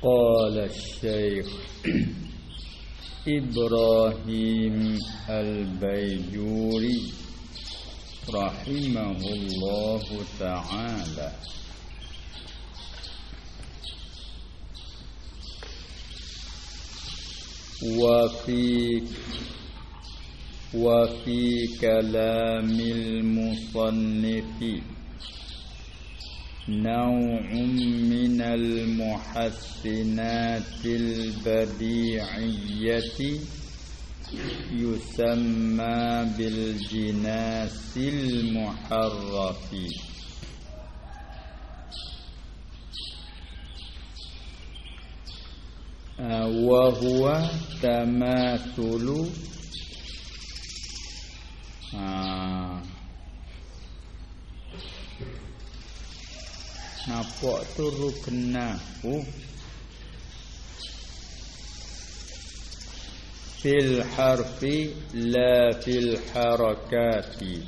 قال الشيخ إبراهيم البيجوري رحمه الله تعالى وفي كلام المصنف نوع من المحسنات البديعية يسمى بالجناس المحرف وهو تماثل nampak tu ruknahu fil harfi la fil harakati.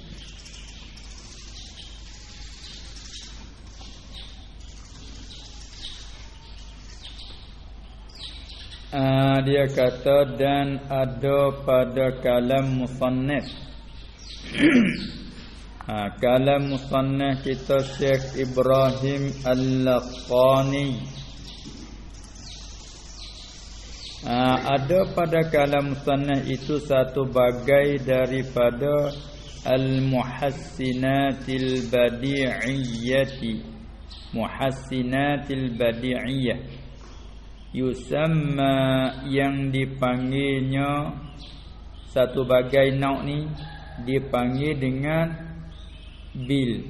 Dia kata dan ada pada kalam musannaf. Kalam musannaf kita Syekh Ibrahim Al-Laqani. Ada pada kalam musannaf itu satu bagai daripada al-muhassinatil badi'iyyati. Muhassinatil badi'iyyah yusamma, yang dipanggilnya satu bagai nauk ni dipanggil dengan bil.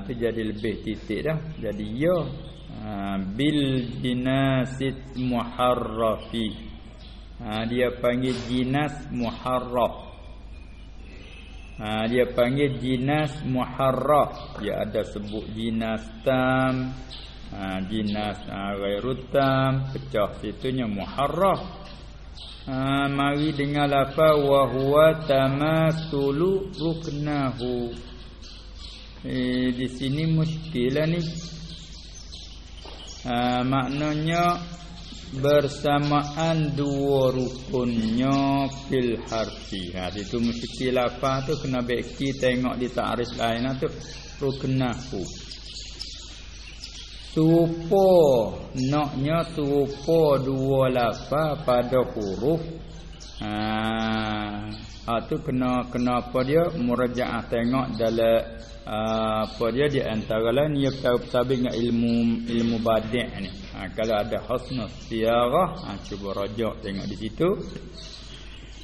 Tu jadi lebih titik dah. Jadi ya bil jinasit muharrafi. Dia panggil jinas muharraf. Dia panggil jinas muharraf. Dia ada sebut jinas tam, jinas ghairut tam, pecah situnya muharraf. Mari dengar lafaz wa huwa tamathulu ruknahu. Di sini muskilah ni. Maknanya bersamaan dua rukunnya fil harfi. Itu muskil lafaz tu kena beki tengok di ta'rif lain tu ruknahu. Serupa naknya serupa dua lafaz pada huruf. Tu kenapa dia murajaah tengok dalam apa dia di antara lain ia bertabik dengan ilmu badi' ni. Kalau ada husnul siyarah, cuba rajak tengok di situ.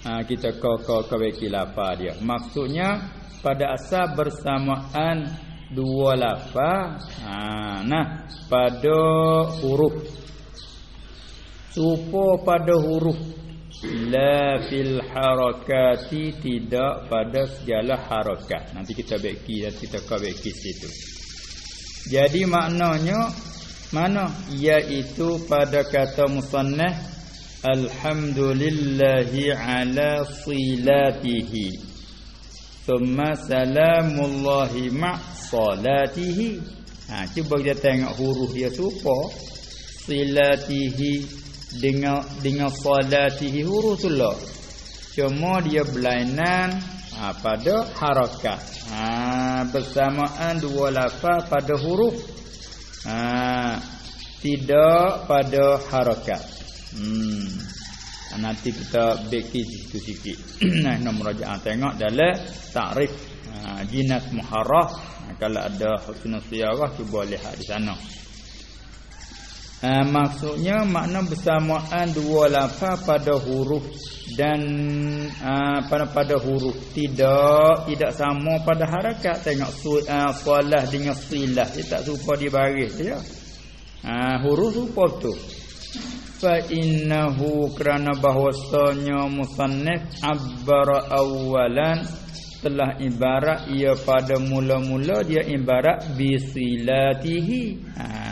Kita kau beki lafaz dia. Maksudnya pada asal bersamaan dua lafaz. Pada huruf. Serupa pada huruf. La fil harakati, tidak pada segala harakat. Nanti kita beki dan kita beki situ. Jadi maknanya mana? Iaitu pada kata musannaf alhamdulillahi ala silatihi thumma salamullahi ma' salatihi. Cuba kita tengok huruf dia serupa. Silatihi dengan salatihi huruf tu lah. Cuma dia berlainan pada harakat. Bersamaan dua lafaz pada huruf. Tidak pada harakat. Nanti kita beki situ sikit. Nak merajaah tengok dalam ta'rif jinas muharraf. Kalau ada husnul siyarah cuba lihat di sana. Maksudnya makna bersamaan dua lafaz pada huruf dan pada huruf tidak sama pada harakat. Tengok salah dengan silah dia tak serupa di baris dia. Huruf serupa tu. Fa innahu, kerana bahwasanya musannaf abbara awalan, telah ibarat ia pada mula-mula dia ibarat bisilatihi.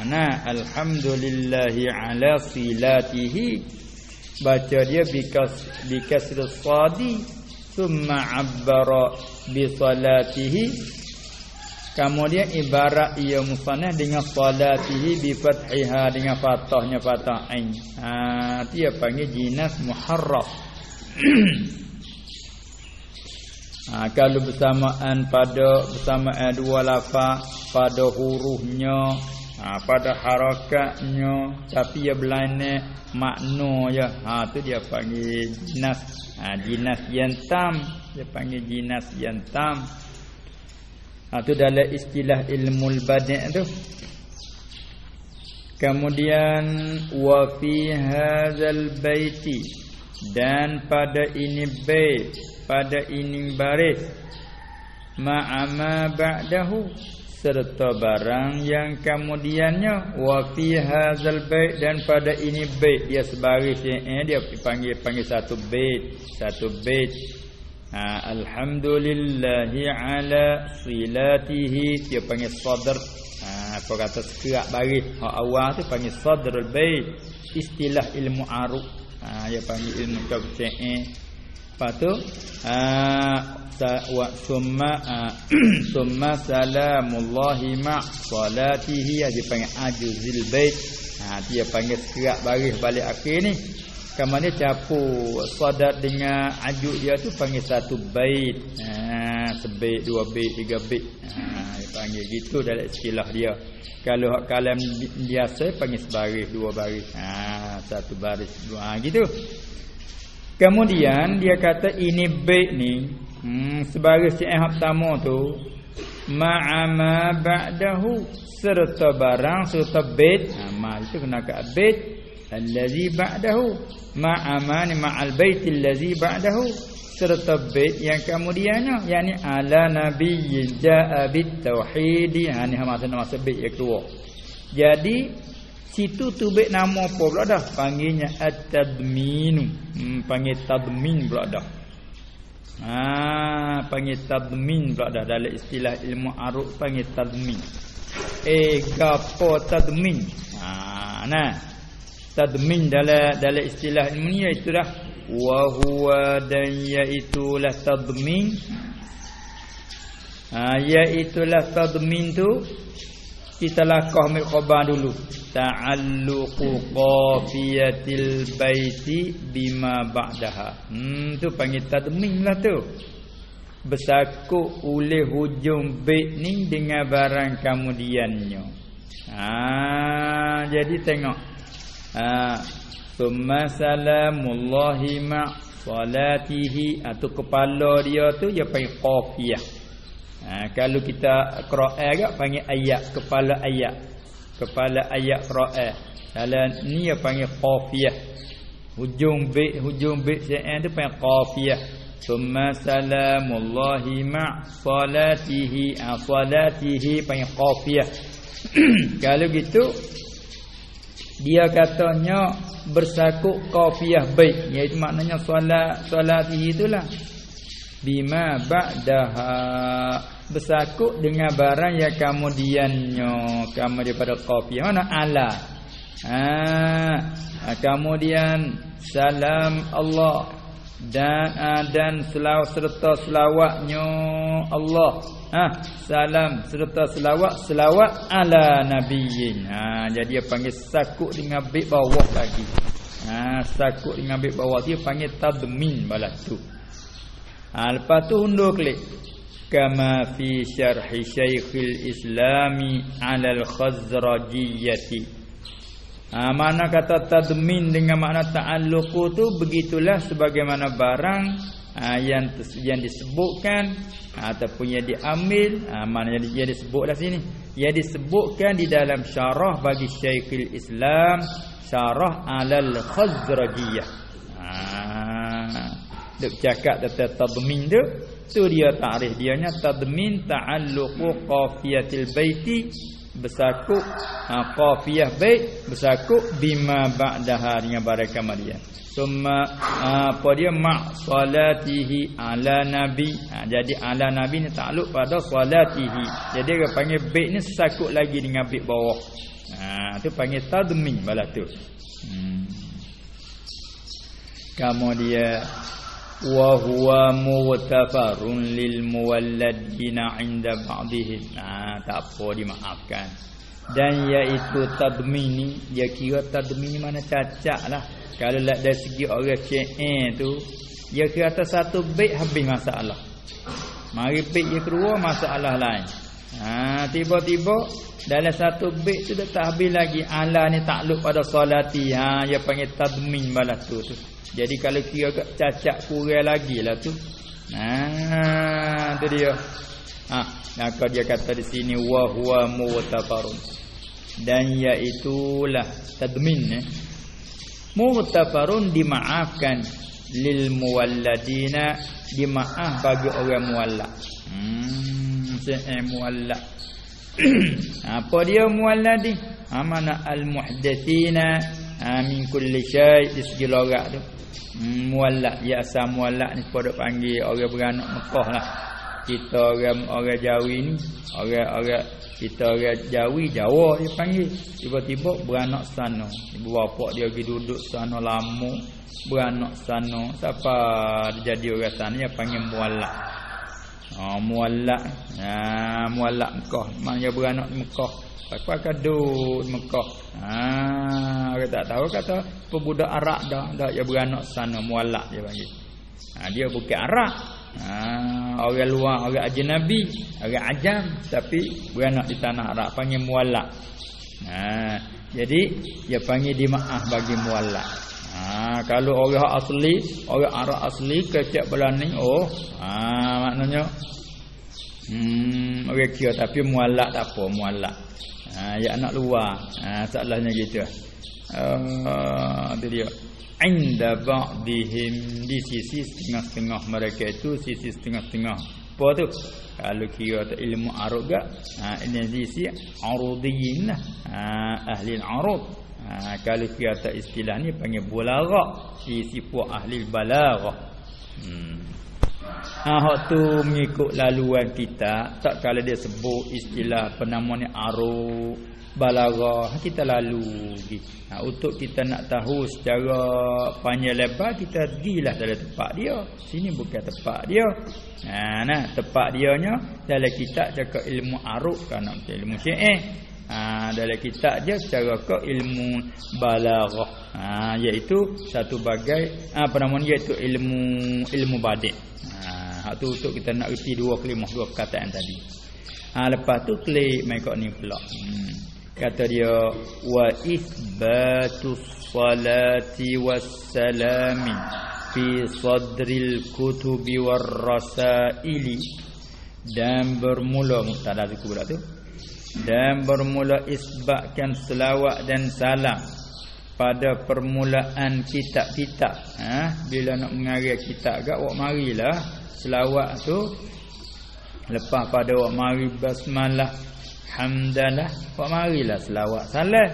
Alhamdulillahi ala silatihi, baca dia bikasr sadi, thumma abbara bisalatihi Kemudian ibarat ia musannaf dengan salatihi bi fathiha dengan fathahnya fathah ain. Dia panggil jinas muharraf. Kalau bersamaan dua lafaz pada hurufnya, pada harakatnya, tapi ia berlainan makna je. Tu dia panggil jinas. Jinas yang tam, dia panggil jinas yang tam. Itu dalam istilah ilmu al-badi' tu. Kemudian wa fi hadzal baiti, dan pada ini bait, pada ini baris, ma'ama ba'dahu, serta barang yang kemudiannya. Wa fi hadzal bait, dan pada ini bait, dia sebaris dia panggil satu bait. Alhamdulillahi ala silatihi, dia panggil sadr. Apa kata sekerak baris awal tu panggil sadrul bait. Istilah ilmu aruf, dia panggil ilmu tafsir. Lepas tu wa summa salamullahi ma salatihi, dia panggil ajuzil bait. Dia panggil sekerak baris balik akhir ni. Kamane campur sadad dengan ajuk dia tu panggil satu bait. Sebait, dua bait, tiga bait. Dia panggil gitu dalam istilah dia. Kalau hak kalam biasa panggil sebaris, dua baris. Satu baris, dua gitu. Kemudian dia kata ini bait ni, sebaris yang pertama tu ma'ama ba'dahu, serta barang serta bait. Itu kena kat bait allazi ba'dahu, ma'amani ma'al bait allazi ba'dahu, serta bait yang kemudiannya, yakni ala nabiyyin ja'a bit tauhid. Ni maksud bait yang kedua. Jadi situ tu bait nama apa pula dah? Panggilnya at-tadmin. Panggil tadmin pula dah. Panggil tadmin pula dah. Dalam istilah ilmu aruf panggil tadmin. Gapo tadmin? Tadmin dalam istilah ilmu ni iaitu dah wa huwa, dan iaitulah tadmin. Iaitulah tadmin tu kita lakah ambil khabar dulu. Ta'alluqu qafiyatil baiti bima ba'daha. Tu panggil tadmin lah tu. Bersakut oleh hujung bait ni dengan barang kemudiannya. Jadi tengok. Summa salamullahi ma' salatihi, atau kepala dia tu dia panggil qafiyah. Kalau kita qira'ah agak panggil ayat, kepala ayat qira'ah. Dalam ni dia panggil qafiyah. Hujung bait saya tu panggil qafiyah. Summa salamullahi ma' salatihi, salatihi panggil qafiyah. Kalau gitu dia katanya bersakut qafiyah bait, iaitu maknanya salatihi itulah bima ba'daha, bersakut dengan barang yang kemudiannya. Kamu daripada qafiyah mana ala. Kemudian salam Allah dan serta selawatnya Allah. Salam serta selawat ala nabiyyin. Jadi dia panggil sakut dengan bait bawah lagi. Sakut dengan bait bawah dia panggil tadmin balas tu. Lepas tu undur klik. Kama fi syarhi Syekhul Islami 'ala al-Khazrajiyyati. Mana kata tadmin dengan makna ta'alluq tu begitulah sebagaimana barang yang disebutkan ataupun yang diambil, mana yang disebutlah sini, yang disebutkan di dalam syarah bagi Syekhul Islam, syarah 'alal Khazrajiyah. Duk cakap tentang tadmin tu dia takrif dianya tadmin ta'alluqu qafiyatil baiti, bersakut qafiyah bait bersakut bima ba'daha dengan barang kemudian. Summa apa dia ma' salatihi ala nabi. Jadi ala nabi ni takluk pada salatihi. Jadi dia panggil bait ni sakut lagi dengan bait bawah. Tu panggil tadmin balas tu. Kemudian wa huwa mughtafarun lil muwalladina 'inda ba'dihim. Tak apa dimaafkan. Dan iaitu tadmini, dia kira tadmini mana cacat lah. Kalau dari segi orang syiah tu, dia kira atas satu bait habis masalah. Mari bait yang kedua masalah lain. Tiba-tiba dalam satu bait tu dah tak habis lagi. Ala ni takluk pada solati. Dia panggil tadmin balas tu. Jadi kalau kira cacat kurang lagi lah tu. Tu dia. Maka dia kata di sini wa huwa mughtafarun. Dan iaitulah tadmin. Mughtafarun dimaafkan lil muwalladina, dimaaf bagi orang muwallad. Muwallad. Apa dia muwalladi? Mana al muhdatsina min kulli syai' di segi logat tu. Muwallad, ya asal muwallad ni pada panggil orang beranak Mekah lah. Kita orang Jawi ni, orang kita orang Jawi Jawa dia panggil. Tiba-tiba beranak sana. Ibu bapa dia pergi duduk sana lama, beranak sana. Siapa jadi orang sana dia panggil muwallad. Muwallad. Muwallad Mekah. Maknanya beranak di Mekah. Pakai duduk di Mekah. Orang tak tahu kata pebudak Arab dah dia beranak sana, muwallad dia panggil. Dia bukan Arab. Orang luar, orang ajnabi, orang ajam, tapi beranak di tanah Arab panggil muwallad. Jadi dia panggil dimaaf bagi muwallad. Kalau orang asli, orang Arab asli kecak belani, maknanya orang kira tapi muwallad tak apa, muwallad. Ya anak luar. Salahnya gitu. Itu dia. Inda ba'dihim, di sisi setengah-setengah mereka itu, sisi setengah-setengah. Apa tu? Kalau kira tu ilmu arud gak, ini sisi arudiyin lah. Ahli arud. Kalau kira tu istilah ni panggil balaghah, sisi puak ahli balaghah. Hak tu mengikut laluan kita. Tak kalau dia sebut istilah penama ni arud, balaghah, kita lalu. Untuk kita nak tahu secara panjang lebar, kita pergilah dalam tempat dia. Sini bukan tempat dia. Tempat dianya dalam kitab cakap ilmu arud, kan ilmu syiah. Dalam kitab dia secara ke ilmu balaghah, iaitu satu bagai iaitu ilmu badik. Hak tu untuk kita nak reti dua kalimah, dua perkataan tadi. Lepas tu klik mai kok ni pula. Kata dia wa itsbatus salati wassalami fi sadril kutubi warrasaili, dan bermula mubtada tu pula tu, dan bermula isbatkan selawat dan salam pada permulaan kitab-kitab. Bila nak mengarang kitab gak wak marilah selawat tu, lepas pada wak mari basmalah, hamdalah, wak marilah selawat salam.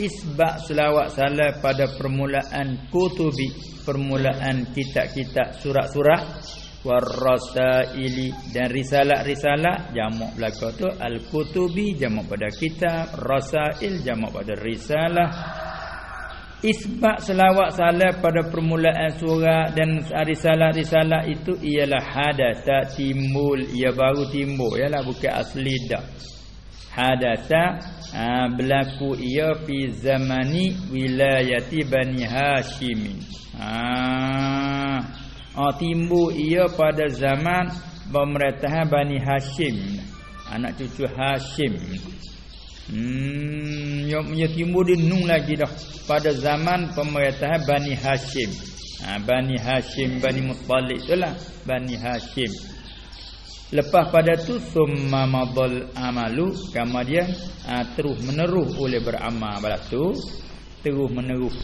Isbat selawat salam pada permulaan kutubi, permulaan kitab-kitab, surat-surat, warasaili, dan risalah-risalah. Jamak belaka tu al-kutubi, jamak pada kitab, rasail jamak pada risalah. Isbat selawat salam pada permulaan surat dan risalah-risalah itu ialah hadatha, timbul, ia baru timbul, ialah bukan asli dah. Hadatha berlaku ia fi zamani wilayati Bani Hashim. Timbul ia pada zaman pemerintahan Bani Hashim, anak cucu Hashim. Yang timbul dia nung lagi dah pada zaman pemerintahan Bani Hashim. Bani Hashim, Bani Muttalib itulah Bani Hashim. Lepas pada tu summa madal amalu, kemudian terus menerus oleh beramal balas tu, terus menerus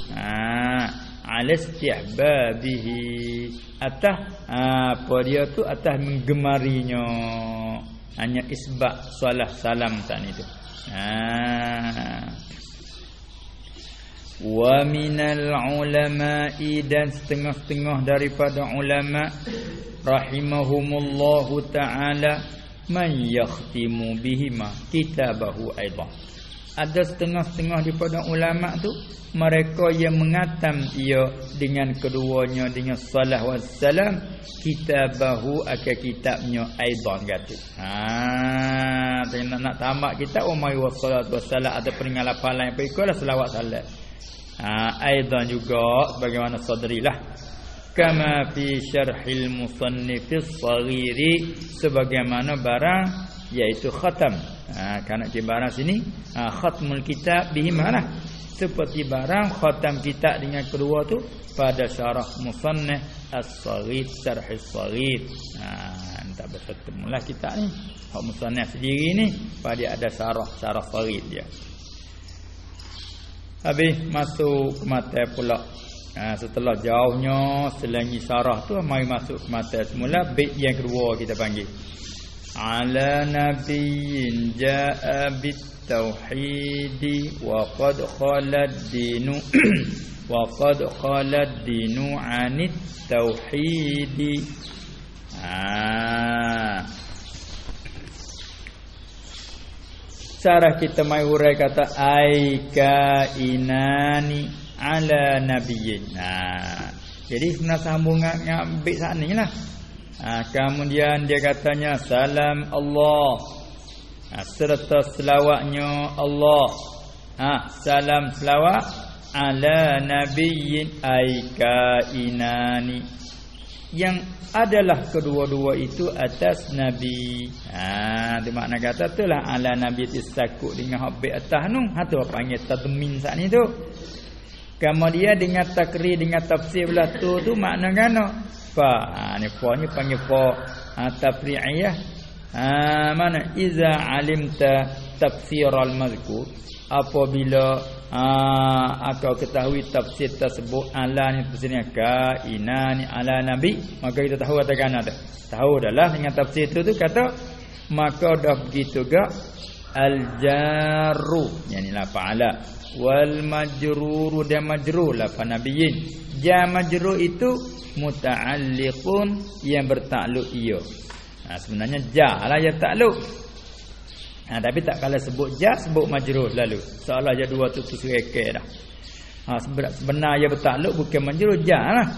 ala istihbabihi, atas apa dia tu, atas menggemarinya, hanya isbat salah salam tadi tu. Wa minal ulama'i, dan setengah-setengah daripada ulama rahimahumullahu ta'ala man yakhtimu bihima kitabahu aidan. ada setengah-setengah daripada ulama tu mereka yang mengatam ia dengan keduanya dengan salah wassalam kitabahu akan kitabnya aidan kata. Nak tamat kitab umai wassalatu wassalam ada peninggalan yang periklah selawat salat. Aidan juga bagaimana sadrilah kama fi syarhil musannifis saghiri sebagaimana barang iaitu khatam. Kerana barang sini khatmul kitab bihimalah seperti barang khatam kitab dengan kedua tu pada syarah musannif as-saghir syarh as-saghir. Tak bertemulah kitab ni hak musannif sendiri ni pada ada syarah saghir dia. Habis masuk ke mata pula. Setelah jauhnya selagi syarah tu mari masuk ke mata semula bait yang kedua kita panggil ala nabiyyin jaa bit tauhidi wa qad khalad dinu wa qad khalad dinu anit tauhidi. Cara kita mai hurai kata ai kainani ala nabiyyin. Jadi sebenarnya sambungan ambil saat ni lah. Kemudian dia katanya salam Allah serta selawatnya Allah. Salam selawat ala nabiyyin ai kainani yang adalah kedua-dua itu atas nabi. Dia makna kata itulah ala nabi tisakut dengan habis atas nu. Tu panggil tadmin saat ni tu. Kemudian dengan takrir dengan tafsir belah tu makna gano fa. Ni fa ni panggil fa tafri'iyah. Mana iza alimta tafsiral mazkur apabila kau ketahui tafsir tersebut ala ni tafsirnya kainani ala nabi maka kita tahu katakan ada tahu adalah dengan tafsir tu kata maka dah begitu gak al jarru yani la fa'ala wal majruru dan majrur la fa nabiyyin ja majrur itu muta'alliqun yang bertakluk ia. Sebenarnya ja lah yang takluk. Tapi tak kala sebut ja sebut majrur lalu. Seolah je dua tu sereke dah. Sebenarnya ia bertakluk bukan majrur ja lah.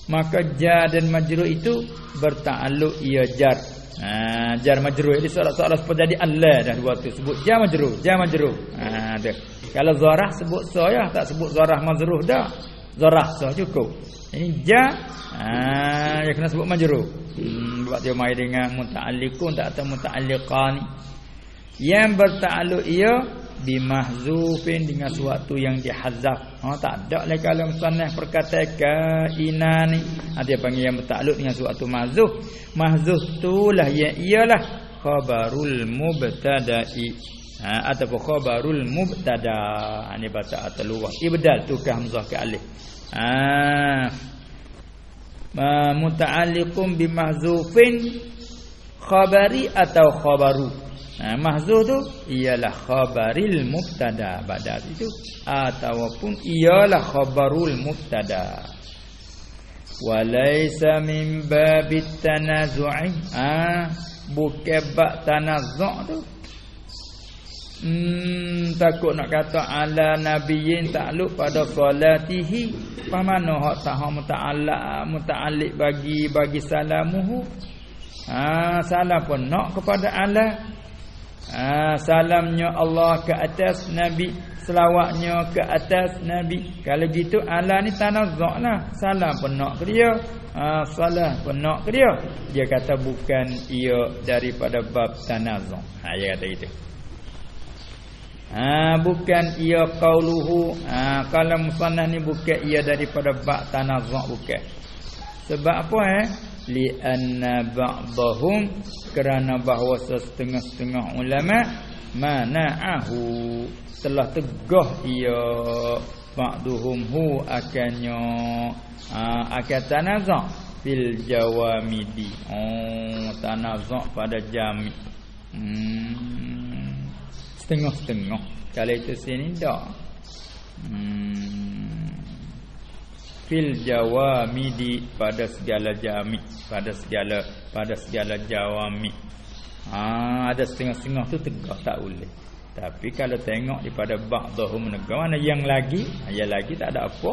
Maka ja dan majrur itu bertakluk ia jar. Jar majrur jadi seolah-olah seperti jadi Allah dah dua tu sebut ja majrur tu. Kalau zarah sebut so ya tak sebut zarah majrur dah. Zarah so cukup. Ini ja dia kena sebut majrur. Sebab dia mai dengan muta'alliqun tak atau muta'alliqani yang bertakluk ia bimahzufin dengan sesuatu yang dihazaf. Tak ada lagi kalau musannaf perkataan kainani dia panggil yang bertakluk dengan sesuatu mahzuf. Mahzuf itulah yang ialah khabarul mubtada'i ataupun khabarul mubtada. Ini baca at-lughah ibdal tu ke hamzah ke alif. Muta'alliqun bimahzufin khabari atau khabaru. Mahzuf tu ialah khabaril mubtada pada itu ataupun ialah khabarul mubtada. Walaysa min babit tanazu'i bukan bab tanazu' tu. Takut nak kata ala nabiyyin takluk pada salatihi pamano hak tak muta'alliq bagi salamuhu. Salam pun nak kepada ala. Salamnya Allah ke atas nabi, selawatnya ke atas nabi. Kalau gitu ala ni tanazzu'lah. Salam pun nak ke dia, salah pun nak ke dia. Dia kata bukan ia daripada bab tanazzu'. Dia kata gitu. Bukan ia qauluhu. Kalau musannaf ni bukan ia daripada bab tanazzu' bukan. Sebab apa li anna ba'dahum kerana bahawa setengah-setengah ulama mana'ahu telah tegah ia ba'duhum hu akannya akan tanazzu' fil jawamidi. Tanazzu' pada jami. Setengah-setengah. Kalau itu sini tak. Fil jawamidi pada segala jami, pada segala jawami. Ada setengah-setengah tu tegak tak boleh. Tapi kalau tengok daripada ba'dhum negara mana yang lagi tak ada apa.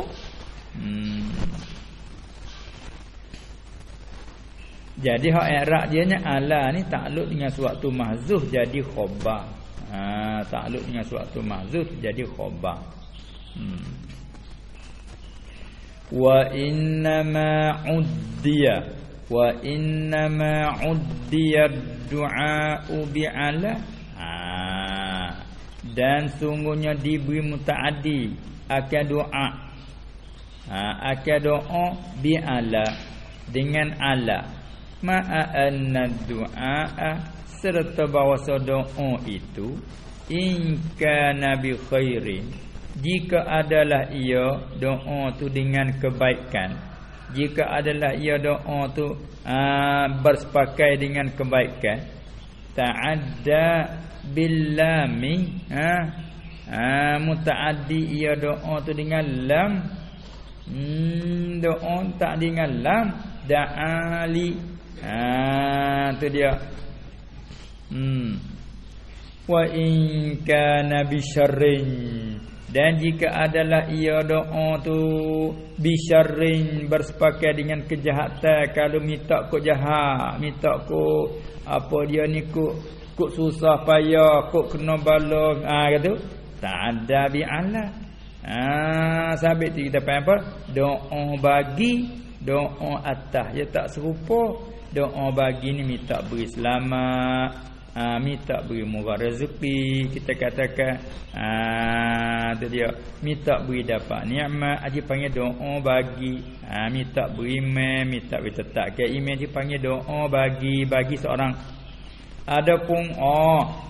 Jadi hak i'rab dia nya ala ni takluk dengan suatu mahzuf jadi khabar. Takluk dengan suatu mahzuf jadi khabar. Wa innama uddiya du'a'u bi'ala. Dan sungguhnya diberi mutaaddi akan doa. Akan doa bi'ala dengan ala. Ma'a anna du'a serta bahawa doa itu in kana bi khairin, jika adalah ia doa tu dengan kebaikan, jika adalah ia doa tu bersepakai dengan kebaikan, ta'adda billami mutaaddi ia doa tu dengan lam, doa tak dengan lam, da'ali tu dia. Wa in kana bi syarrin, dan jika adalah ia doa tu bi syarrin bersepakai dengan kejahatan, kalau minta kok jahat, minta kok apa dia ni kok susah payah, kok kena bala kata tak ada bi ala. Sabit tu kita faham apa? Doa bagi, doa atas dia tak serupa. Doa bagi ni minta beri selamat, minta beri murah rezeki, kita katakan tu dia, minta beri dapat nikmat, dia panggil doa bagi. Minta beri iman, minta beri tetapkan iman, dia panggil doa bagi seorang. Adapun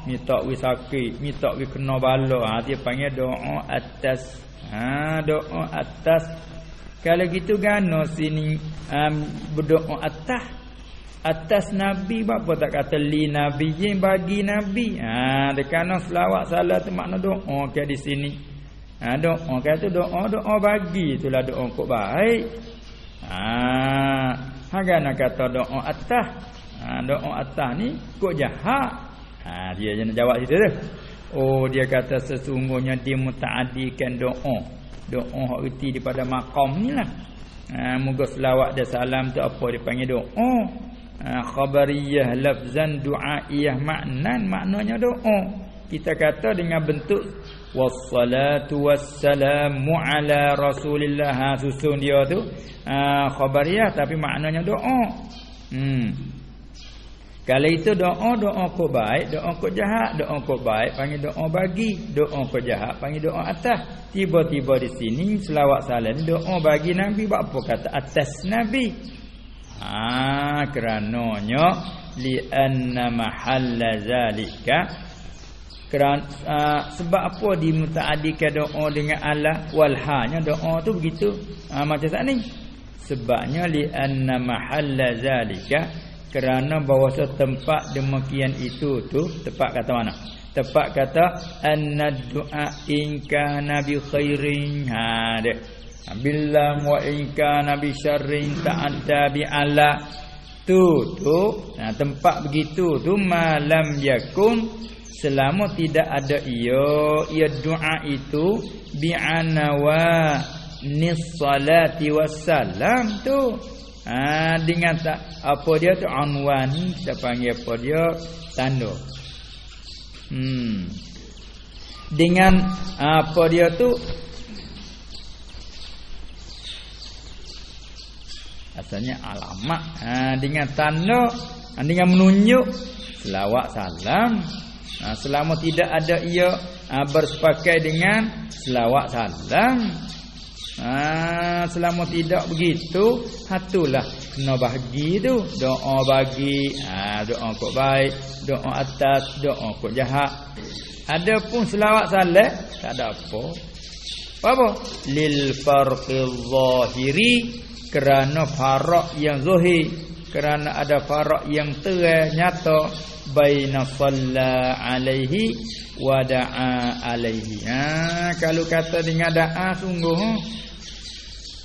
minta beri sakit, minta beri kena bala, dia panggil doa atas. Doa atas. Kalau gitu gano sini berdoa atas Nabi, apa tak kata li Nabi yin, bagi Nabi. Kerana selawat salat tu makna doa ke di sini. Doa kata doa bagi, itulah doa kok baik. Hagana kata doa atas. Doa atas ni kok jahat. Dia je nak jawab situ tu. Dia kata sesungguhnya dia mutaaddikan doa. Doa hak reti daripada maqam ni lah. Moga selawat dan salam tu apa dipanggil doa. Khabariyah lafzan du'aiyah maknan, maknanya doa. Kita kata dengan bentuk wassalatu wassalamu ala rasulillah, susun dia tu khabariyah tapi maknanya doa. Kalau itu doa kau baik, doa kau jahat, doa kau baik panggil doa bagi, doa kau jahat panggil doa atas. Tiba-tiba di sini selawat salam doa bagi Nabi, apa kata atas Nabi? Kerananya li anna mahalla zalika, kerana sebab apa dimutaaddikan doa dengan Allah, walhanya doa tu begitu macam saat ni. Sebabnya li anna mahalla zalika, kerana bahawa tempat demikian itu tu tempat kata mana? Tempat kata anna du'a in kana bi khairin. Deh billam wa in kana bi syarrin ta'adda bi ala tu tempat begitu tu malam yakun, selama tidak ada ia doa itu bi anawa nis salati wassalam tu dengan tak apa dia tu anwan, kita panggil apa dia tanda dengan apa dia tu asalnya alamat, dengan tanda, dengan menunjuk selawat salam. Selama tidak ada ia bersepakai dengan selawat salam, selama tidak begitu, hatulah kena bagi tu doa bagi, doa kok baik, doa atas, doa kok jahat. Adapun selawat salam tak ada apa lil farqil zahiri, kerana farak yang zahir, kerana ada farak yang terang nyata baina salla alaihi wa da'a alaihi. Kalau kata dengan da'a sungguh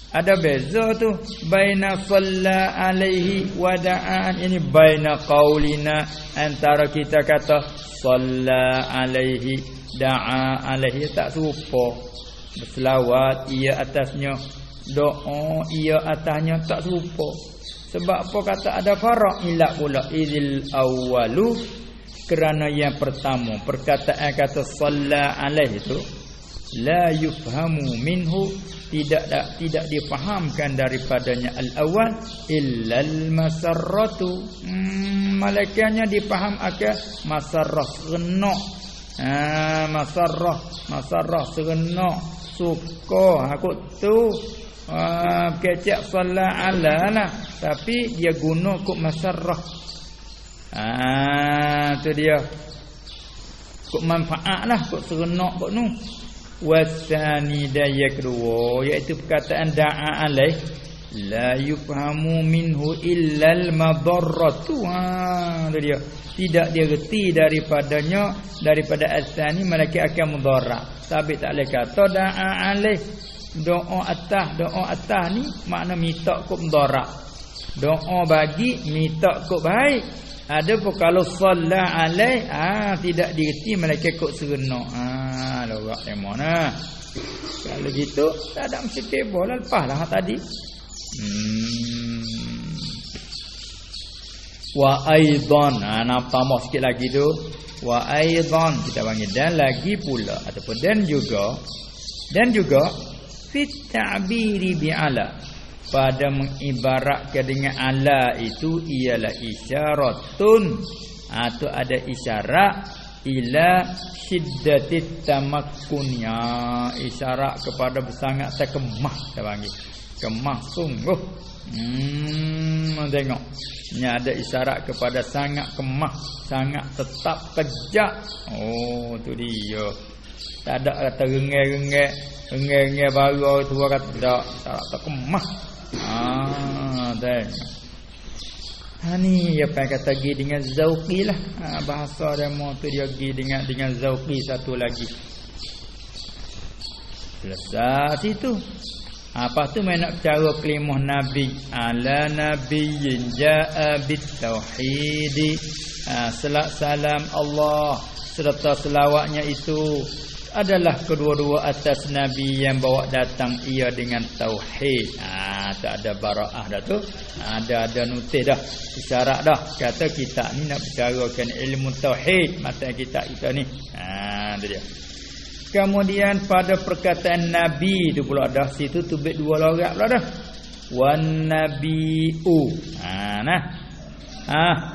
Ada beza tu baina salla alaihi wa da'an. Ini baina qaulina, antara kita kata salla alaihi, da'a alaihi, tak serupa. Berselawat ia atasnya, doa ia atasnya, tak serupa. Sebab apa kata ada farak? Ilat pula idil awwalu, kerana yang pertama perkataan kata salla alaihi itu la yufhamu minhu, tidak difahamkan daripadanya al-awwal illa al-masarratu, malaikatnya difaham akan masarrah serenok. Masarrah serenok, suka aku tu kecak salla ala lah, tapi dia guna kok masarrah. Tu dia kok manfaat lah, kok serenok kok nu. Wasani daya kedua, iaitu perkataan da'a alaih la yufhamu minhu illal madarratu. Tu dia tidak direti daripadanya, daripada asani malaikat akan mudarat. Tapi tak boleh kata da'a alaih, doa atas ni makna minta kok mudarat. Doa bagi minta kok baik. Ada pun kalau salla alaih tidak direti malaikat kok serenok. Lorak memang nah. Kalau gitu tak ada mesti kebol, lepaslah tadi. Wa aidan, nak tambah sikit lagi tu. Wa aidan kita panggil dan lagi pula, ataupun dan juga fit ta'biri bi ala, pada mengibaratkan dengan ala itu ialah isyaratun, atau ada isyarat ila syiddatit tamakkunnya, isyarat kepada bersangat terkemah, kita panggil kemah sungguh. Tengok ni ada isyarat kepada sangat kemah, sangat tetap tegak. Tu dia. Tak ada kata rengek baru tu kata tak, isyarat terkemah. Tengok. Ni apa kata gi dengan zauqi lah. Bahasa demo tu dia gi dengan zauqi satu lagi. Selesai situ. Apa tu main nak cara kelimah Nabi ala nabiyyin jaa bit tauhid. Salat salam Allah serta selawatnya itu adalah kedua-dua atas Nabi yang bawa datang ia dengan tauhid. Tak ada bara'ah dah tu. Ada nutih dah, isyarat dah. Kata kita ni nak bicarakan ilmu tauhid, mata kita ni. Tu dia. Kemudian pada perkataan Nabi tu pula dah, situ tubik dua logat pula dah. Wan nabiu.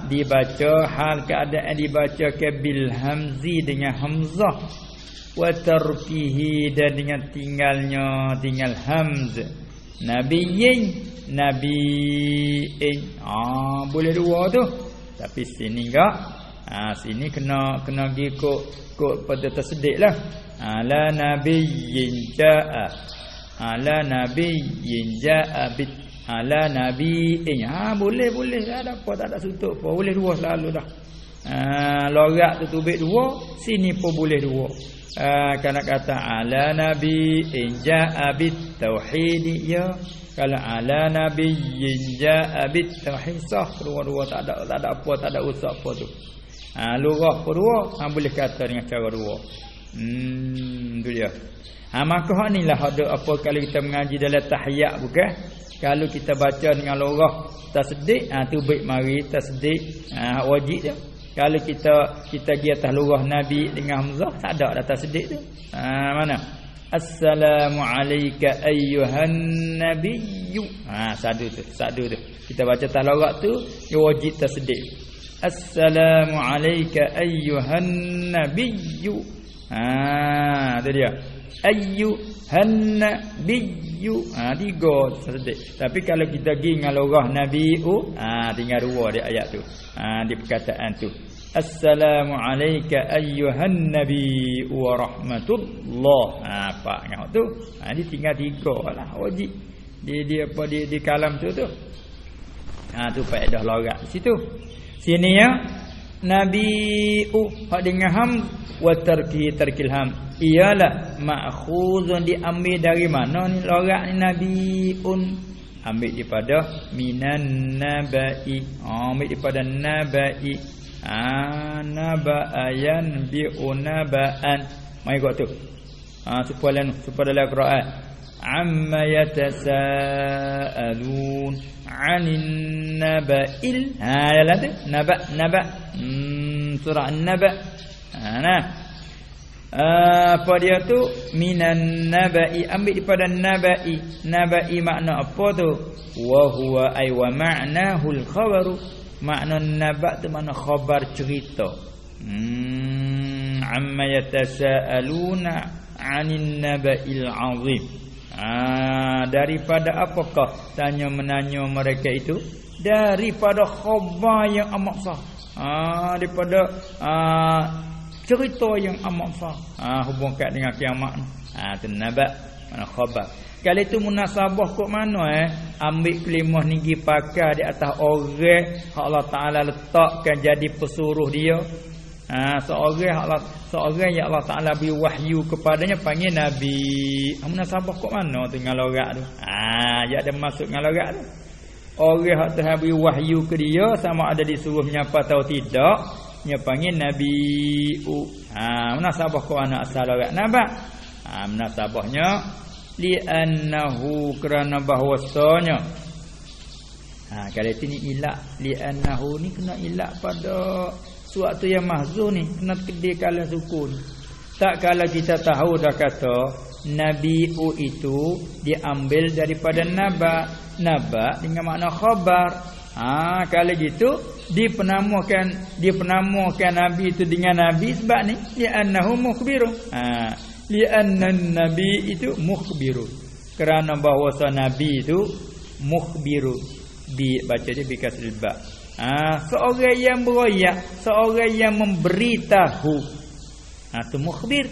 Dibaca hal keadaan dibaca ke bil hamzi dengan hamzah. Wa tarkihi, dan dengan tinggal hamz. Nabiyin, boleh dua tu. Tapi sini enggak. Sini kena pergi kok pada tasdid lah. Ala nabiyyin jaa. Ala nabiyyin jaa bit. Ala nabiyyin. Boleh. Tak ada apa, tak ada suntuk apa. Boleh dua selalu dah. Logat tu tubik dua, sini pun boleh dua. Kalau kata ala nabiyyin jaa bit tauhid, ya. Kalau ala nabiyyin jaa bit tauhid, sah dua-dua, tak ada apa, tak ada usah apa tu. Lurah pun dua, boleh kata dengan cara dua. Tu dia. Maka hak inilah ada apa kalau kita mengaji dalam tahiyat, bukan? Kalau kita baca dengan lurah tasdid, tu baik mari tasdid, wajib dia. Kalau kita pergi atas lurah Nabi dengan hamzah, tak ada dah tasdid tu. Mana? Assalamu alayka ayyuhan nabiyyu. Sadu tu. Kita baca atas lurah tu, dia wajib tasdid. Assalamu alayka ayyuhan nabiyyu. Tu dia. Ayyuhan nabiyyu. Tiga tasdid. Tapi kalau kita pergi dengan lurah nabiu, tinggal dua dia ayat tu. Di perkataan tu. Assalamu alayka ayyuhan nabi wa rahmatullah. Apa ngau tu? Dia tinggal tiga lah wajib. Di kalam tu. Tu faedah logat situ. Sini ya. nabi'u hak dengan ham wa tarkil ham ialah ma'khuzun diambil dari mana ni lorak ni nabiun ambil daripada minan nabai ambil daripada nabai naba'ayan bi'unaba'an mai kau tu supaya dalam Quran amma yatasaalun 'anin naba'il dalam tu naba surah an-naba nah apa dia tu minan nabai ambil daripada nabai makna apa tu wa huwa ay wa ma'nahu al-khabaru makna naba tu makna khabar cerita amma yatasaaluna 'anin naba'il 'azim daripada apakah tanya menanya mereka itu daripada khabar yang amat besar daripada cerita yang amat besar hubungkan dengan kiamat tu naba mana khabar kalau itu munasabah kok mana ambil kelimah ninggi pakai di atas orang Allah Taala letakkan jadi pesuruh dia seorang yang Allah Taala beri wahyu kepadanya panggil nabi munasabah kok mana tu dengan lorak tu dia ada masuk dengan lorak tu orang hak Tuhan beri wahyu ke dia sama ada disuruh menyapa atau tidak dia panggil nabi munasabah kok anak asal lorak naba munasabahnya li'annahu kerana bahwasanya kalau itu ni ilak li'annahu ni kena ilak pada suatu yang mahzun ni kena kedai kala sukun tak kalau kita tahu dah kata nabi'u itu diambil daripada naba dengan makna khabar kalau gitu dipenamakan nabi itu dengan nabi sebab ni li'annahu mukhbirun li'anna nabi itu mukhbirun kerana bahwasa nabi itu mukhbirun baca dia bi kasril ba seorang yang beroyak seorang yang memberitahu tu mukhbir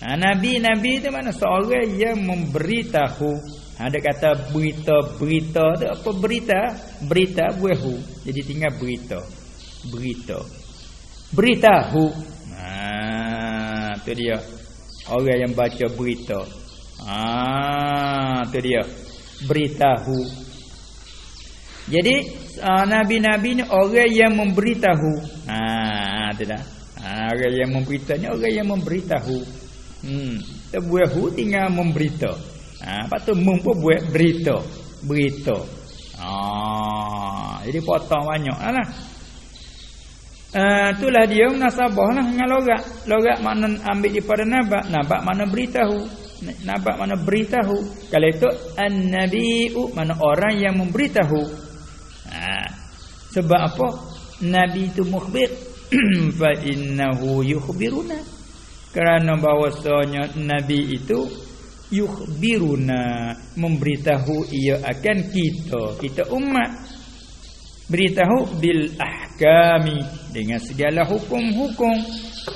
nabi itu mana seorang yang memberitahu ada kata berita tu apa berita buahu jadi tinggal beritahu tu dia orang yang baca berita tu dia beritahu jadi nabi-nabi ni orang yang memberitahu tu dah orang yang memberitahu ni orang yang memberitahu buahu tinggal memberita lepas tu pun buat berita jadi potong banyak lah itulah dia munasabah lah dengan lorak makna ambil daripada naba makna beritahu mana beritahu kalau itu an-nabi'u mana orang yang memberitahu sebab apa nabi itu mukhbir fa innahu yukhbiruna kerana bahwasanya nabi itu yukhbiruna memberitahu ia akan kita umat beritahu bil ahkami dengan segala hukum-hukum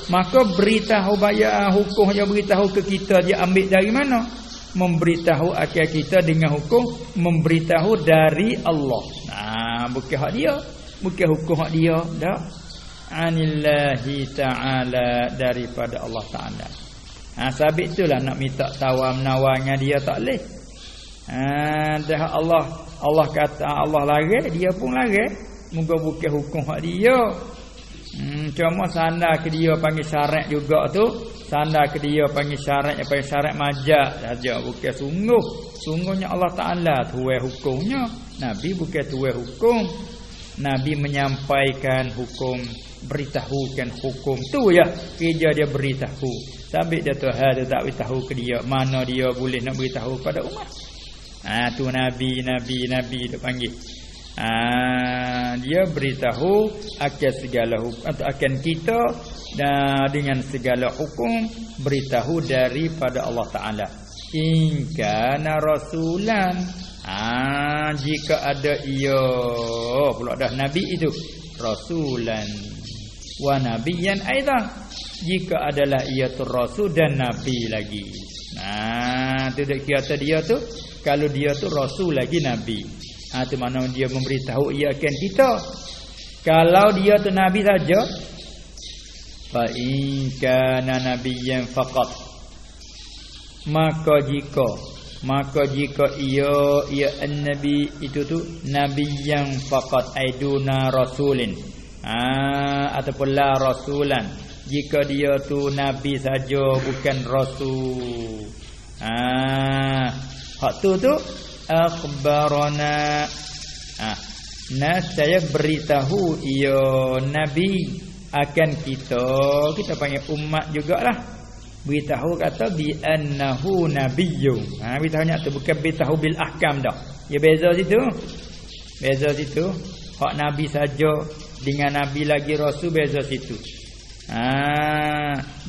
maka beritahu bayar hukum dia beritahu ke kita dia ambil dari mana memberitahu akan kita dengan hukum memberitahu dari Allah bukan hak dia bukan hukum hak dia dak anillahi ta'ala daripada Allah Ta'ala sabit itulah nak minta tawar menawar dengan dia tak boleh dah Allah kata Allah larang dia pun larang moga bukan hukum hak dia cuma sandar ke dia panggil syarat juga tu sandar ke dia panggil syarat apa syarat majak saja bukan sungguhnya Allah Taala tuai hukumnya nabi bukan tuai hukum nabi menyampaikan hukum beritahukan hukum tu ya kerja dia beritahu sabit dia Tuhan tu tak beritahu ke dia mana dia boleh nak beritahu pada umat tu nabi dia panggil dia beritahu akan segala hukum atau akan kita dan dengan segala hukum beritahu daripada Allah Taala in kana rasulan jika ada ia pula dah nabi itu rasulan wa nabiyyan aidan jika adalah ia tu rasul dan nabi lagi tu dak kata dia tu kalau dia tu rasul lagi nabi tu makna dia memberitahu ia akan kita Kalau dia tu nabi saja, fa in kana nabiyyan faqat, maka jika ia an-nabi itu tu nabi yang faqat aiduna rasulin, ataupun la rasulan, jika dia tu nabi saja bukan rasul, hak tu akhbarana, saya beritahu ia nabi akan kita panggil umat jugalah, beritahu kata bi annahu nabiyyun. Beritahunya tu bukan beritahu bil ahkam dah. Ya beza situ. Hak nabi saja dengan nabi lagi rasul beza situ.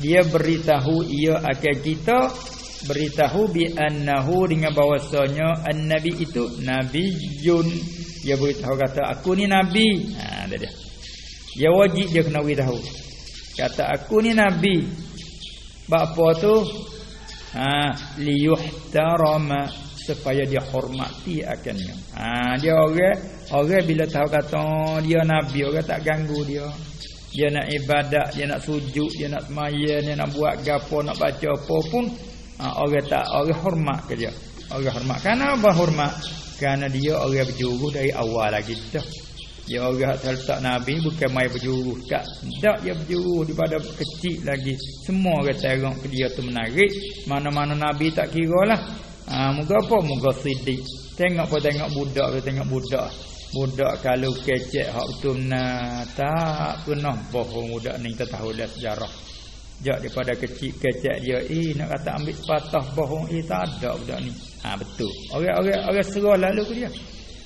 Dia beritahu ia akan kita, beritahu bi annahu dengan bahawasanya an-nabi itu nabiyyun. Dia beritahu kata aku ni nabi. Dia. Dia wajib dia kena beritahu. Kata aku ni nabi. Apa tu? Liyuhtarama, supaya dia hormati akannya. Dia orang bila tahu kata dia nabi, orang tak ganggu dia. Dia nak ibadat, dia nak sujud, dia nak sembahyang, dia nak buat gapo, nak baca apa pun, orang hormat ke dia. Orang hormat. Kenapa hormat? Kerana dia orang berjuru dari awal lagi dah. Dia orang tak nabi bukan mai berjuru tak. Tak dia berjuru daripada kecil lagi. Semua orang tengok ke dia tu menarik. Mana-mana nabi tak kiralah. Moga apa? Moga sidik. Tengok budak. Budak kalau kecek hak betul tak pernah bohong budak ni, kita tahu dah sejarah. Jak daripada kecil kecek dia nak kata ambil patah bohong tak ada budak ni. Betul. Orang serah lalu ke dia.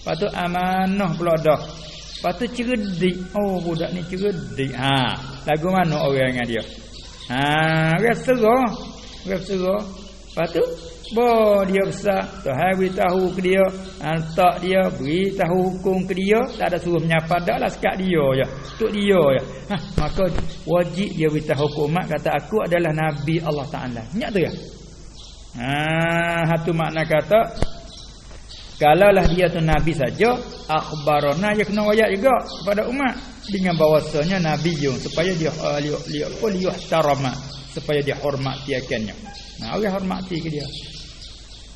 Patut amanah pula dah. Patut cerdik. Budak ni cerdik. Lagu mana orang dengan dia? Orang serah. Patut dia besar. Tuhan beritahu ke dia, hantar dia, beritahu hukum ke dia, tak ada suruh menyapa dak lah, sekat dia je. Untuk dia je. Maka wajib dia beritahu ke umat kata aku adalah nabi Allah Taala. Ingat tu ya? Satu makna kata kalaulah dia tu nabi saja, akhbarana dia kena wayak juga kepada umat dengan bahawasanya nabi yung, supaya dia liyuhtarama, supaya dia hormati akannya. Orang hormati ke dia.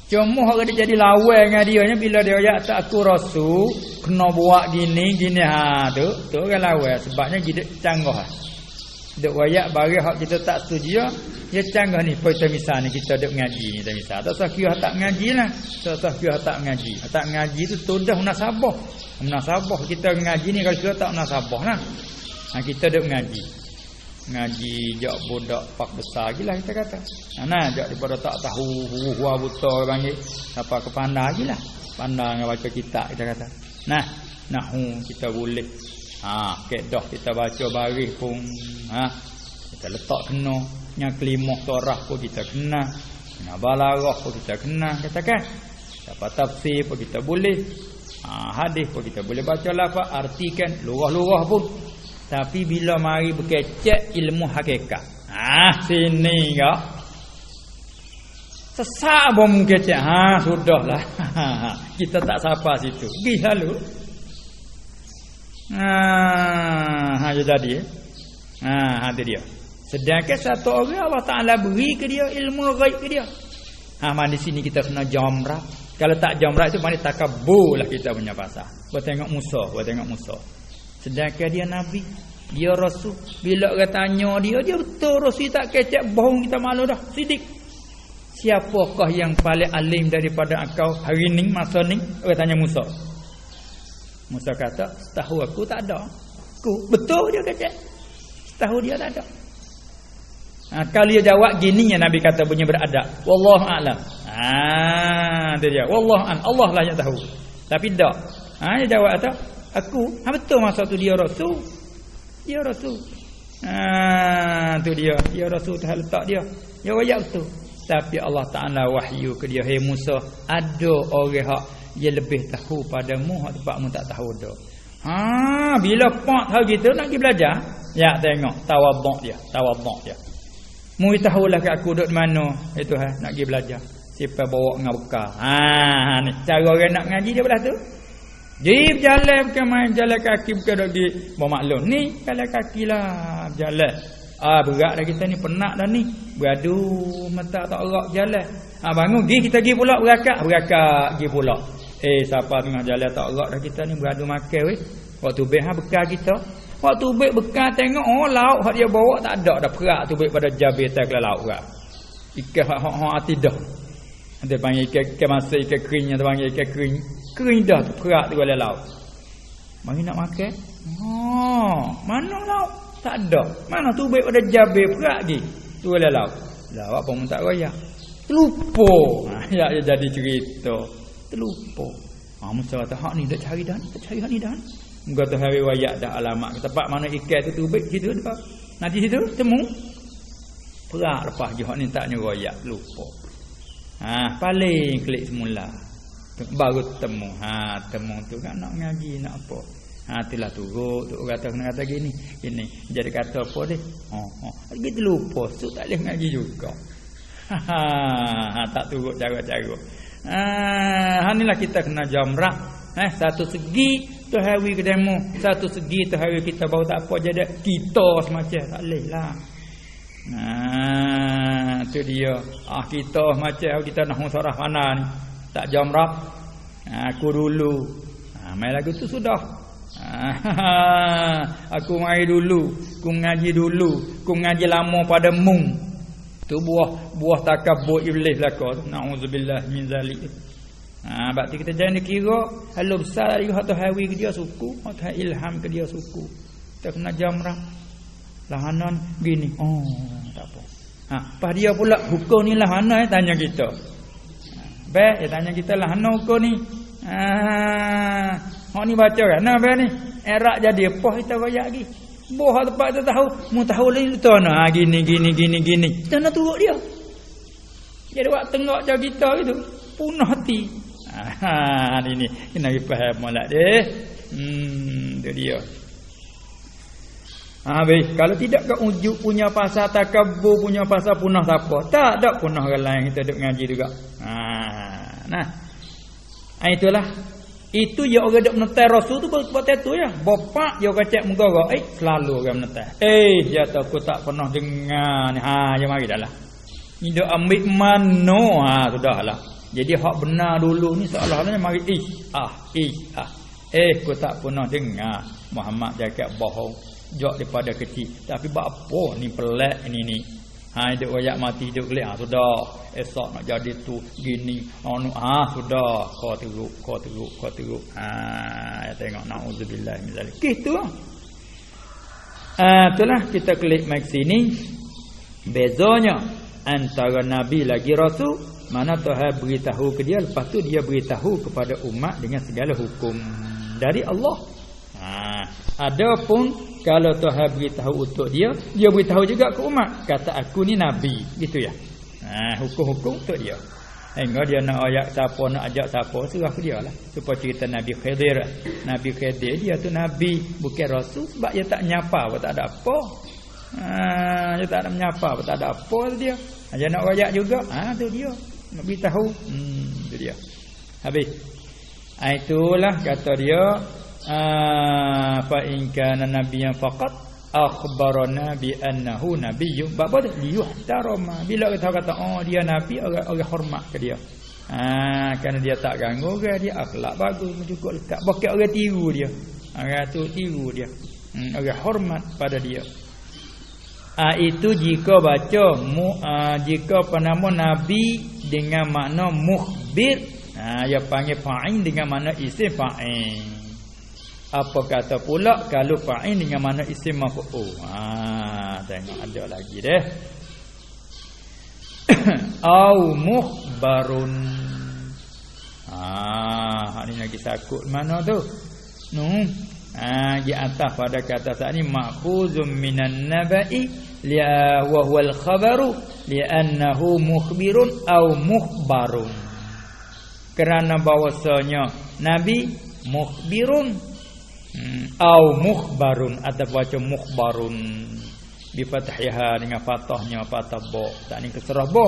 Cuma orang dia jadi lawan dengan dia nya bila dia ayat tak aku rasul kena buat gini tu orang lawan sebabnya dia canggah. Duk wayak bagi hak kita tak setuju dia canggah ni. Kita misal ni kita duk ngaji ni misal. Tak usah kira tak ngaji lah. Tak ngaji tu tudah munasabah. Munasabah kita ngaji ni kalau kira tak munasabah lah. Kita duk ngaji jak budak pak besar gilah kita kata. Jak daripada tak tahu huruf buta panggil apa kepandai gilah. Pandai dengan baca kitab kita kata. Nahwu kita boleh. Kedah kita baca baris pun kita letak kena. Yang kelima surah pun kita kena. Balarah pun kita kena katakan. Dapat tafsir pun kita boleh. Hadis pun kita boleh baca lafaz, artikan lurah-lurah pun. Tapi bila mari berkecek ilmu hakikat. Sini enggak. Sesak bom kecek. Sudahlah. Kita tak sapa situ. Pergi lalu. Jadi. Itu dia. Sedangkan satu orang Allah Taala beri ke dia ilmu ghaib ke dia. Di sini kita kena jamrah. Kalau tak jamrah itu maknanya takabur lah kita punya bahasa. Buat tengok Musa. Sedangkan dia nabi, dia rasul. Bila orang tanya dia betul rasul tak kecek bohong, kita malu dah. Sidik. Siapakah yang paling alim daripada engkau hari ni, masa ni? Orang tanya Musa. Musa kata, setahu aku tak ada. Betul dia kecek. Setahu dia tak ada. Kalau dia jawab gini yang Nabi kata punya beradab. Wallahu a'lam. Itu dia. Wallahu a'lam. Allah lah yang tahu. Tapi tak. Dia jawab atau aku, betul masa tu dia rasul. Dia rasul. Tu dia rasul tu letak dia. Dia wayak betul. Tapi Allah Taala wahyu ke dia, "Hai Musa, ada orang hak dia lebih tahu padamu hak tempatmu tak tahu dah." Bila pak tahu gitu nak pergi belajar. Ya tengok tawaduk dia. Mu tahulah kat aku duduk mana. Itu nak pergi belajar. Siapa bawa dengan bekal. Ni cara orang nak ngaji dia belah tu. Jadi berjalan bukan main jalan kaki, bukan dok di bermaklum. Ni jalan kaki lah berjalan. Berat dah kita ni, penat dah ni. Beradu mata tak erak jalan. Bangun kita pergi pula berakak pergi pula. Siapa tengah jalan tak erak dah kita ni, beradu makan weh. Waktu beh bekal kita. Waktu beh bekal tengok lauk hak dia bawa tak ada dah perak tu beh pada jabatan ke lauk kat. Ikan hak hati dah. Dia panggil ikan masa ikan keringnya, dia panggil ikan kering. Kering dah tu perak tu oleh lauk. Mari nak makan. Mana lauk? Tak ada. Mana tu baik pada jabe perak lagi. Tu oleh lauk. Lah apa pun tak royak. Terlupa. Ya jadi cerita. Terlupa. Masa kata hak ni dak cari dah. Tak cari hak ni dah. Muka tu hari wayak dah alamat. Tempat mana ikan tu baik situ dah. Nanti situ temu. Perak lepas je hak ni tak nyeroyak. Lupa. Paling klik semula. Baru temu. Temu tu kan nak ngaji nak apa. Itulah turut tu kata kena kata gini. Jadi kata apa dia? Gitu lupa. So tak boleh ngaji juga. Tak turut cara-cara. Inilah kita kena jamrah. Satu segi tu hari ke demo, satu segi tu hari kita baru tak apa jadi kita semacam tak boleh lah. Tu dia. Kita macam kita nak musarah mana ni. Tak jamrah. Aku dulu. Main lagu tu sudah. Aku mai dulu, aku ngaji dulu, aku ngaji lama pada mung. Tu buah takabur iblis belaka. Nauzubillah min zalik. Berarti kita jangan dikira halu besar lagi hatu hawi ke dia suku, hatu ilham ke dia suku. Kita kena jamrah. Lahanan gini. Tak apa. Pas dia pula hukum ni lahana tanya kita. Dia tanya kita lahana hukum ni. Hak ni baca kan apa ni? Erak jadi apa kita royak lagi. Boh tempat tu tahu, mu tahu lain tu nah gini. Kita nak turut dia. Jadi wak tengok jauh kita gitu, punah hati. Ini kena faham molek deh. Tu dia. Kalau tidak ke ujuk punya pasal takabur, punya pasal punah siapa? Tak ada punah orang lain kita duk ngaji juga. Itulah. Itu yang orang duk menetai Rasul tu buat tu ya. Bapak dia kacak muka selalu orang menetai. Dia tahu aku tak pernah dengar ni. Yang mari dahlah. Ni dia ambil mano sudahlah. Jadi hak benar dulu ni seolah-olahnya mari aku tak pernah dengar Muhammad cakap bohong. Jok daripada kecil. Tapi buat apa ni pelik ni. Hidup royak mati hidup kelik. Sudah. Esok nak jadi tu gini. Sudah. Kau teruk. Tengok na'udzubillah min zalik. Gitu lah. Itulah kita klik mic sini. Bezanya antara Nabi lagi Rasul. Mana Tuhan beritahu ke dia. Lepas tu dia beritahu kepada umat dengan segala hukum dari Allah. Adapun kalau Tuhan beritahu untuk dia beritahu juga ke umat. Kata aku ni Nabi. Gitu ya. Hukum-hukum untuk dia. Hingga dia nak ajak siapa, nak ajak siapa, serah ke dia lah. Supaya cerita Nabi Khidir. Nabi Khidir dia tu Nabi, bukan Rasul. Sebab dia tak menyapa pun tak ada apa. Dia tak ada menyapa pun tak ada apa dia. Dia nak ajak juga. Tu dia. Nak beritahu. Tu dia. Habis. Itulah kata dia. Fa in kana nabiyyan faqat akhbarana bi annahu nabiyyun. Apa tu? Liyuhtarama. Bila kita kata dia nabi, orang hormat ke dia. Kerana dia tak ganggu orang, dia akhlak bagus, cukup lekat. Bukan orang tiru dia. Orang tu tiru dia. Orang hormat pada dia. Itu jika baca jika penama nabi dengan makna mukhbir, dia panggil fa'il dengan makna isim fa'il. Apa kata pula kalau fa'il dengan makna isim maf'ul. Tengok ada lagi deh. Au mukhbarun. Ni lagi sakut mana tu? Di atas pada kata saat ni ma'khuzum minan naba'i wa huwal khabaru li'annahu mukhbirun au mukhbarun. Kerana bahwasanya nabi mukhbirun au mukhbarun, atau baca mukhbarun bi fathihah dengan fathahnya fathah ba, tak ni kasrah ba.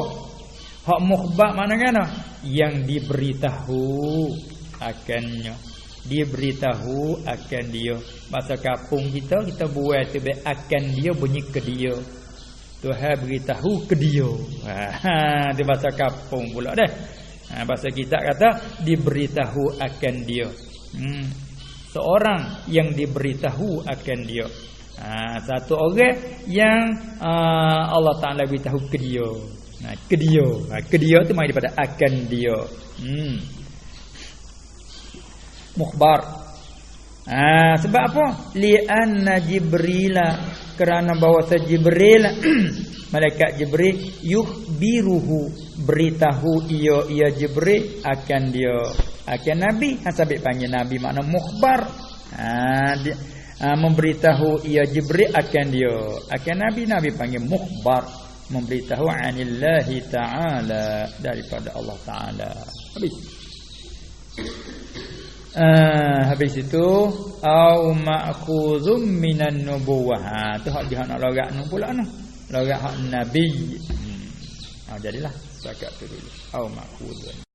Hak mukhbar mana kena yang diberitahu akannya. diberitahu akan dia. Bahasa kampung kita buat tu akan dia bunyi ke dia. Tuhan beritahu ke dia. Itu bahasa kampung pula dah. Bahasa kita kata diberitahu akan dia. Seorang yang diberitahu akan dia. Satu orang yang Allah Ta'ala beritahu ke dia. Ke dia. Ke dia tu mai daripada akan dia. Mukhbar. Sebab apa? Li'anna Jibrila, kerana bahawa Jibril malaikat Jibril yukhbiruhu, beritahu ia Jibril akan dia, akan Nabi. Sabit panggil Nabi makna mukhbar. Memberitahu ia Jibril akan dia, akan Nabi panggil mukhbar, memberitahu anillahi ta'ala, daripada Allah Ta'ala. Habis itu au ma'khuzum minan nubuwah. Tu hak dia nak logat nu pula nu. Logat hak nabi. Jadilah setakat tu dulu. Au ma'khuzun.